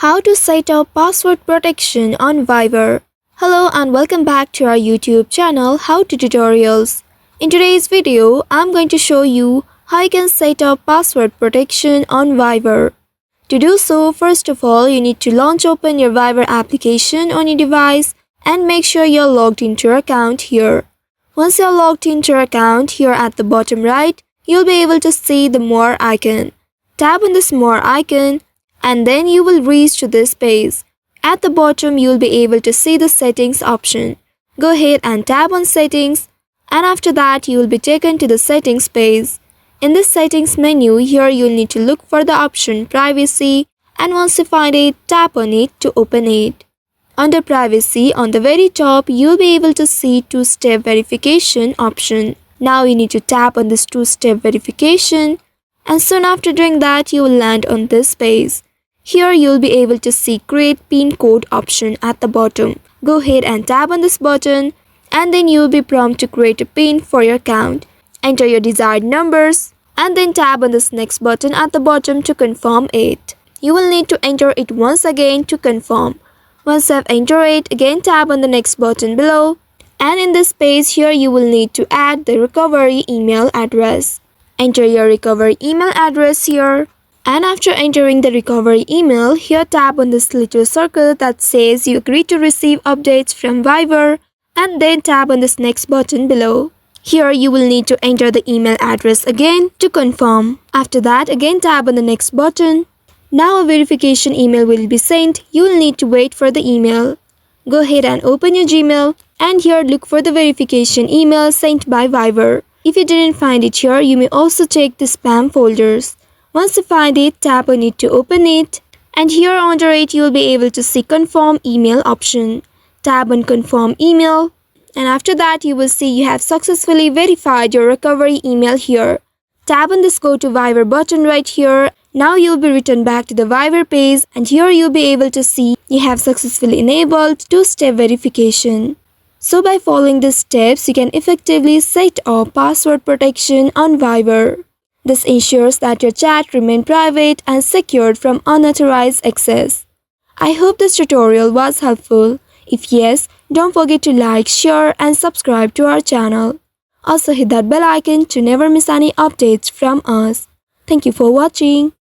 How to set up password protection on Viber. Hello and welcome back to our YouTube channel How to Tutorials. In today's video, I'm going to show you how you can set up password protection on Viber. To do so, first of all, you need to launch open your Viber application on your device and make sure you're logged into your account here. Once you're logged into your account, here at the bottom right, you'll be able to see the More icon. Tap on this More icon and then you will reach to this page. At the bottom, you will be able to see the settings option. Go ahead and tap on settings, and after that you will be taken to the settings page. In this settings menu, here you will need to look for the option privacy, and once you find it, tap on it to open it. Under privacy, on the very top, you will be able to see two-step verification option. Now you need to tap on this two-step verification, and soon after doing that, you will land on this page. Here you will be able to see create PIN code option at the bottom. Go ahead and tap on this button and then you will be prompted to create a PIN for your account. Enter your desired numbers and then tap on this next button at the bottom to confirm it. You will need to enter it once again to confirm. Once you have entered it, again tap on the next button below, and in this page here you will need to add the recovery email address. Enter your recovery email address here. And after entering the recovery email, here tap on this little circle that says you agree to receive updates from Viber, and then tap on this next button below. Here you will need to enter the email address again to confirm. After that, again tap on the next button. Now a verification email will be sent. You will need to wait for the email. Go ahead and open your Gmail, and here look for the verification email sent by Viber. If you didn't find it here, you may also check the spam folders. Once you find it, tap on it to open it, and here under it you will be able to see confirm email option. Tap on confirm email, and after that you will see you have successfully verified your recovery email here. Tap on this go to Viber button right here. Now you will be returned back to the Viber page, and here you will be able to see you have successfully enabled two-step verification. So by following these steps, you can effectively set up password protection on Viber. This ensures that your chat remains private and secured from unauthorized access. I hope this tutorial was helpful. If yes, don't forget to like, share and subscribe to our channel. Also hit that bell icon to never miss any updates from us. Thank you for watching.